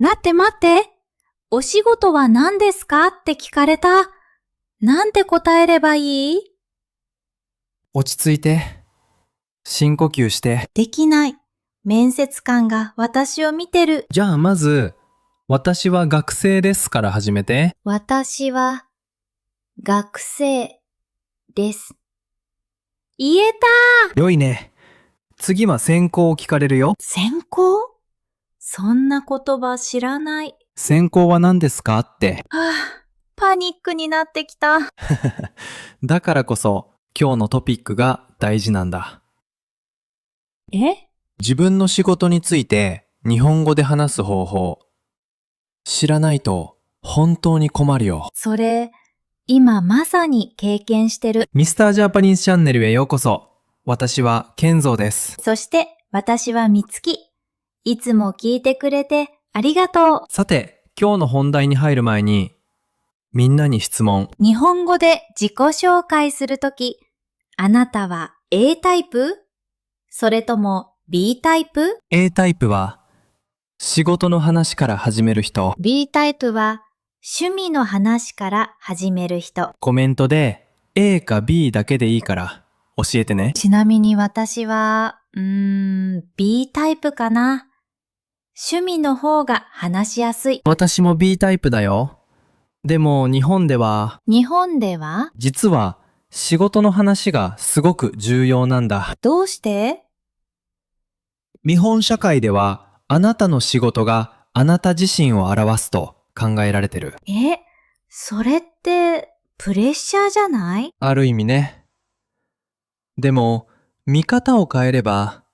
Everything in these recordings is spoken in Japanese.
待って待って。お仕事は何ですかって聞かれた。なんて答えればいい？落ち着いて。深呼吸して。できない。面接官が私を見てる。じゃあまず、私は学生ですから始めて。私は学生です。言えた！良いね。次は専攻を聞かれるよ。専攻？そんな言葉知らない。専攻は何ですかって。はあ、パニックになってきた。だからこそ、今日のトピックが大事なんだ。え？自分の仕事について日本語で話す方法。知らないと本当に困るよ。それ、今まさに経験してる。ミスタージャパニーズチャンネルへようこそ。私はケンゾーです。そして私はみつき。いつも聞いてくれてありがとさて、今日の本題に入る前に、みんなに質問。う。日本語で自己紹介するとき、あなたは A タイプ？それとも B タイプ？ A タイプは、仕事の話から始める人。B タイプは趣味の話から始める人。コメントで A か B だけでいいから教えてね。ちなみに私は、B タイプかな。趣味の方が話しやすい。私も B タイプだよ。でも日本では、日本では？実は仕事の話がすごく重要なんだ。どうして？日本社会では、あなたの仕事があなた自身を表すと考えられてる。それってプレッシャーじゃない？ある意味ね。でも、見方を変えれば、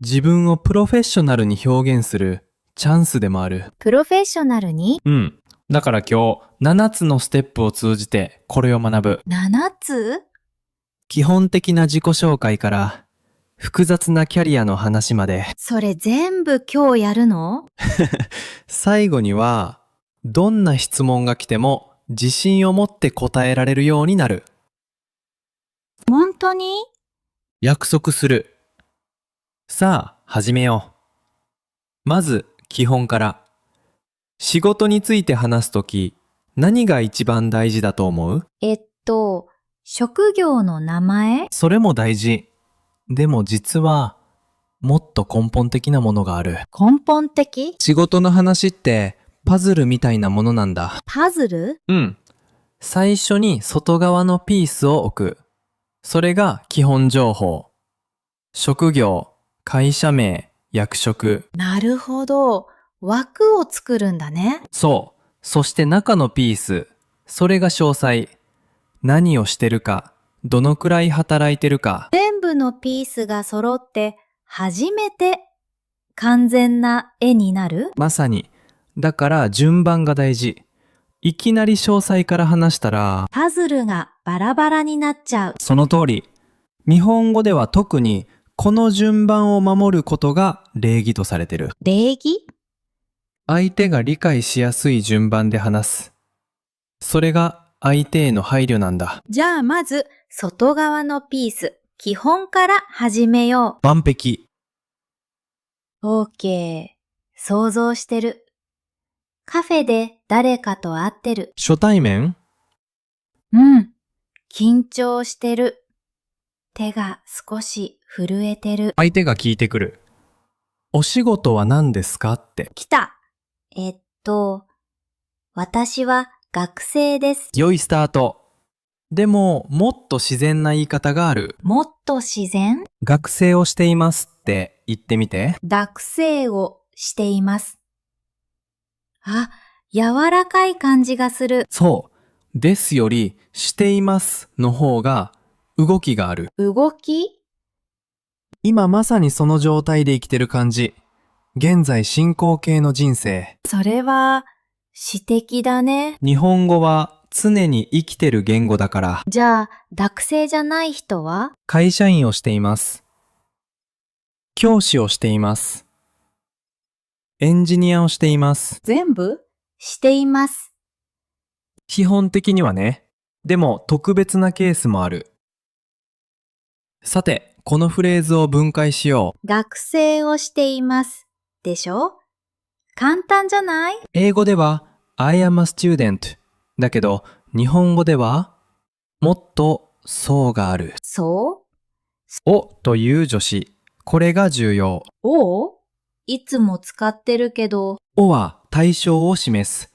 自分をプロフェッショナルに表現するチャンスでもある。プロフェッショナルに？だから今日、7つのステップを通じてこれを学ぶ。7つ？基本的な自己紹介から、複雑なキャリアの話まで。それ全部今日やるの？最後には、どんな質問が来ても自信を持って答えられるようになる。本当に？約束する。さあ、始めよう。まず、基本から。仕事について話すとき、何が一番大事だと思う？職業の名前？それも大事。でも実は、もっと根本的なものがある。根本的？仕事の話ってパズルみたいなものなんだ。パズル？最初に外側のピースを置く。それが基本情報。職業、会社名、役職。なるほど。枠を作るんだね。そう。そして中のピース。それが詳細。何をしてるか、どのくらい働いてるか。全部のピースが揃って初めて完全な絵になる？まさに。だから順番が大事。いきなり詳細から話したら、パズルがバラバラになっちゃう。その通り。日本語では特にこの順番を守ることが礼儀とされてる。礼儀？相手が理解しやすい順番で話す。それが相手への配慮なんだ。じゃあまず外側のピース、基本から始めよ完璧。う。OK。想像してる。カフェで誰かと会ってる。初対面？緊張してる。手が少し震えてる。相手が聞いてくる。お仕事は何ですかって。来た。私は学生です。良いスタート。でも、もっと自然な言い方がある。もっと自然？学生をしていますって言ってみて。学生をしています。あ、柔らかい感じがする。そう。ですより、していますの方が動きがある。動き？今まさにその状態で生きてる感じ。現在進行形の人生。それは詩的だね。日本語は常に生きてる言語だから。じゃあ、学生じゃない人は？会社員をしています。教師をしています。エンジニアをしています。全部？しています。基本的にはね。でも特別なケースもある。さて、このフレーズを分解しよう。学生をしています。でしょ？簡単じゃない？英語では I am a student だけど日本語ではもっとそうがある。そうおという助詞。これが重要。おいつも使ってるけど、おは対象を示す。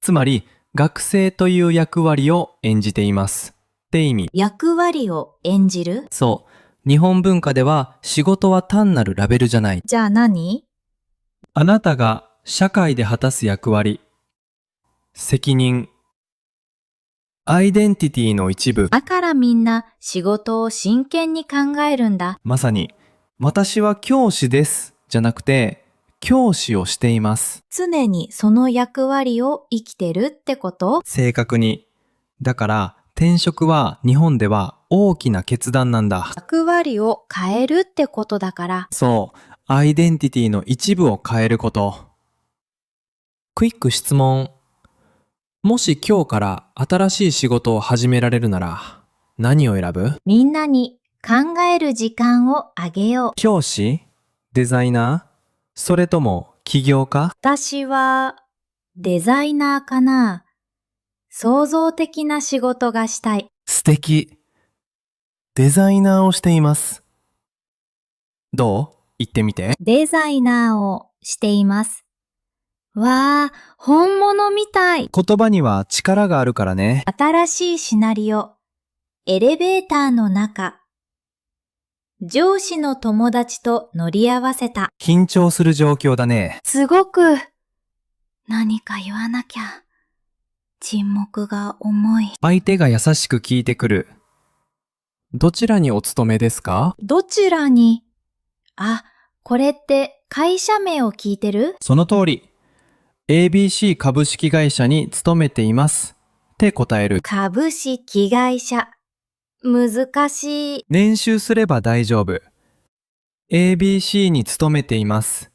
つまり学生という役割を演じていますって意味。役割を演じる？そう。日本文化では仕事は単なるラベルじゃない。じゃあ何？あなたが社会で果たす役割、責任、アイデンティティの一部。だからみんな仕事を真剣に考えるんだ。まさに、私は教師ですじゃなくて、教師をしています。常にその役割を生きてるってこと？正確に。だから転職は日本では大きな決断なんだ。役割を変えるってことだから。そう、アイデンティティの一部を変えること。クイック質問。もし今日から新しい仕事を始められるなら何を選ぶ？みんなに考える時間をあげよう。教師？デザイナー？それとも起業家？私はデザイナーかな。創造的な仕事がしたい。素敵。デザイナーをしています。どう？言ってみて。デザイナーをしています。わあ、本物みたい。言葉には力があるからね。新しいシナリオ。エレベーターの中。上司の友達と乗り合わせた。緊張する状況だね。すごく、何か言わなきゃ。沈黙が重い。相手が優しく聞いてくる。どちらにお勤めですか？どちらに？あ、これって会社名を聞いてる？その通り。ABC 株式会社に勤めていますって答える。株式会社。難しい。練習すれば大丈夫。ABC に勤めています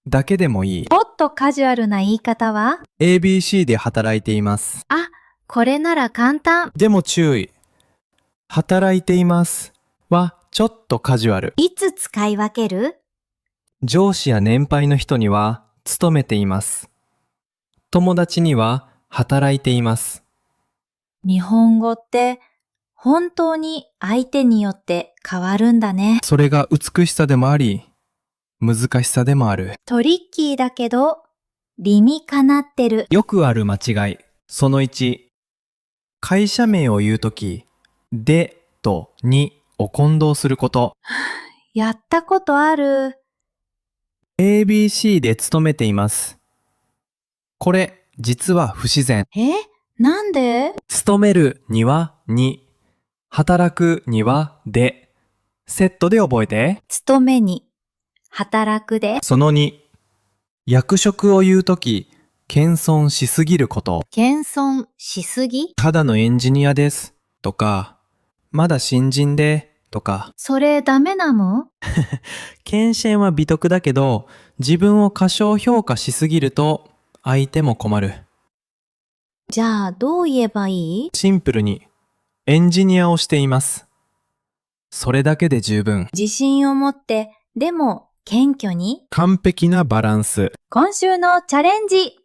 だけでもいい。もっとカジュアルな言い方は？ ABC で働いています。あ、これなら簡単。でも注意。働いていますはちょっとカジュアル。いつ使い分ける？上司や年配の人には勤めています。友達には働いています。日本語って本当に相手によって変わるんだね。それが美しさでもあり、難しさでもある。トリッキーだけど理にかなってる。よくある間違い。その1、会社名を言うとき、でとにを混同すること。やったことある。ABC で勤めています。これ、実は不自然。なんで？勤めるにはに、働くにはで、セットで覚えて。勤めに、働くで。その2、役職を言うとき、謙遜しすぎること。謙遜しすぎ？ただのエンジニアです。とか、まだ新人で、とか。それダメなの？謙遜は美徳だけど、自分を過小評価しすぎると、相手も困る。じゃあどう言えばいい？シンプルに、エンジニアをしています。それだけで十分。自信を持って、でも謙虚に。完璧なバランス。今週のチャレンジ。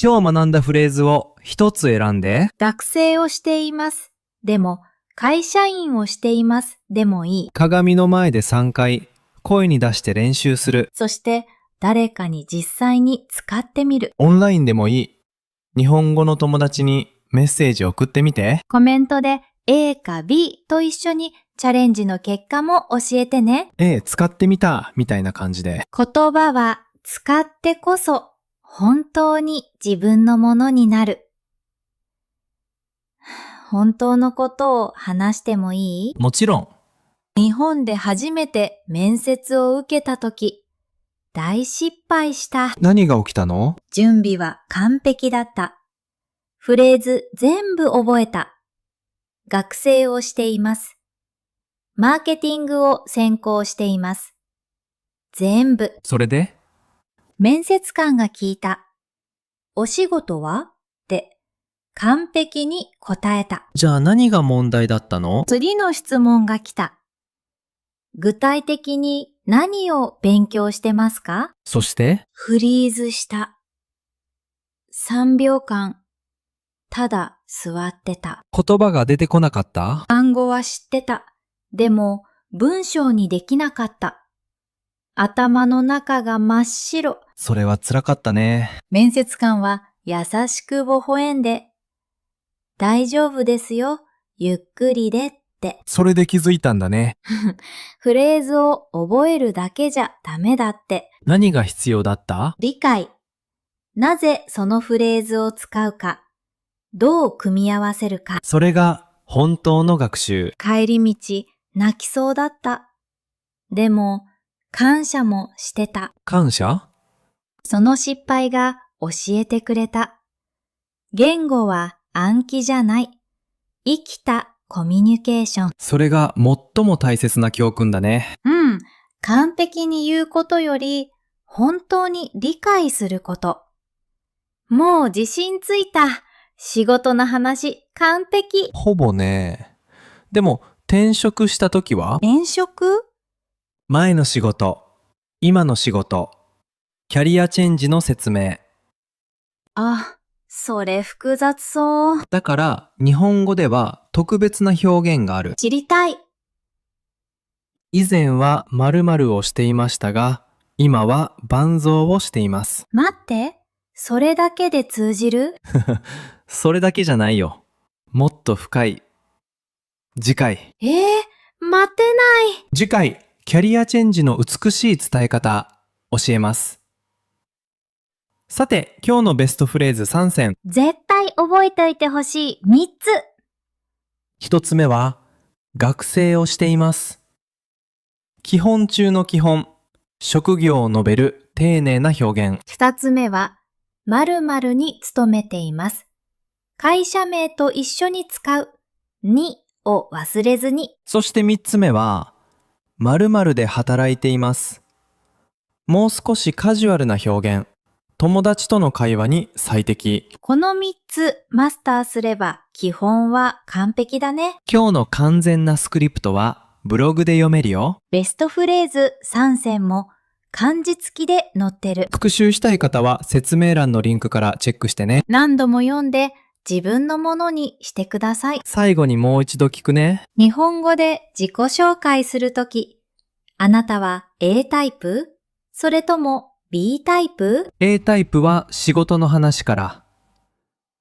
今日学んだフレーズを一つ選んで。学生をしています。でも、会社員をしています。でもいい。鏡の前で3回、声に出して練習する。そして、誰かに実際に使ってみる。オンラインでもいい。日本語の友達にメッセージ送ってみて。コメントで A か B と一緒にチャレンジの結果も教えてね。使ってみた、みたいな感じで。言葉は使ってこそ本当に自分のものになる。本当のことを話してもいい？もちろん。日本で初めて面接を受けたとき、大失敗した。何が起きたの？準備は完璧だった。フレーズ全部覚えた。学生をしています。マーケティングを専攻しています。全部。それで？面接官が聞いた。お仕事は？って完璧に答えた。じゃあ何が問題だったの？次の質問が来た。具体的に何を勉強してますか？そしてフリーズした。3秒間、ただ座ってた。言葉が出てこなかった？単語は知ってた。でも文章にできなかった。頭の中が真っ白。それは辛かったね。面接官は優しく微笑んで、大丈夫ですよ、ゆっくりでって。それで気づいたんだね。フレーズを覚えるだけじゃダメだって。何が必要だった？理解。なぜそのフレーズを使うか。どう組み合わせるか。それが本当の学習。帰り道、泣きそうだった。でも、感謝もしてた。感謝？その失敗が教えてくれた。言語は暗記じゃない。生きたコミュニケーション。それが最も大切な教訓だね。うん。完璧に言うことより、本当に理解すること。もう自信ついた。仕事の話、完璧。ほぼね。でも転職した時は？転職？前の仕事、今の仕事、キャリアチェンジの説明。あ、それ複雑そう。だから日本語では特別な表現がある。知りたい。以前は〇〇をしていましたが、今は伴奏をしています。待って。それだけで通じる？それだけじゃないよ。もっと深い。次回。待てない。次回、キャリアチェンジの美しい伝え方、教えます。さて、今日のベストフレーズ3選。絶対覚えておいてほしい3つ。1つ目は、学生をしています。基本中の基本、職業を述べる丁寧な表現。2つ目は、〇〇に勤めています。会社名と一緒に使うにを忘れずに。そして3つ目は、〇〇で働いています。もう少しカジュアルな表現。友達との会話に最適。この3つマスターすれば基本は完璧だね。今日の完全なスクリプトはブログで読めるよ。ベストフレーズ3選も漢字付きで載ってる。復習したい方は説明欄のリンクからチェックしてね。何度も読んで自分のものにしてください。最後にもう一度聞くね。日本語で自己紹介するとき、あなたは A タイプ？それとも B タイプ？ A タイプは仕事の話から。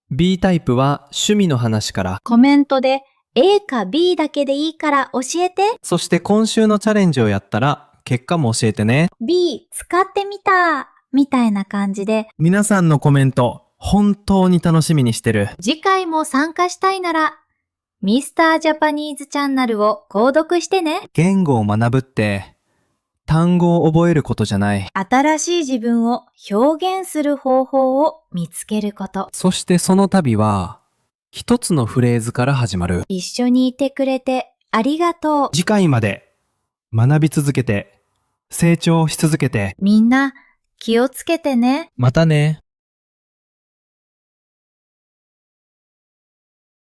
B タイプは趣味の話から。コメントで A か B だけでいいから教えて。そして今週のチャレンジをやったら結果も教えてね。B 使ってみたみたいな感じで、皆さんのコメント本当に楽しみにしてる。次回も参加したいなら、ミスタージャパニーズチャンネルを購読してね。言語を学ぶって単語を覚えることじゃない。新しい自分を表現する方法を見つけること。そしてその旅は一つのフレーズから始まる。一緒にいてくれてありがとう。次回まで学び続けて成長し続けて。みんな気をつけてね。またね。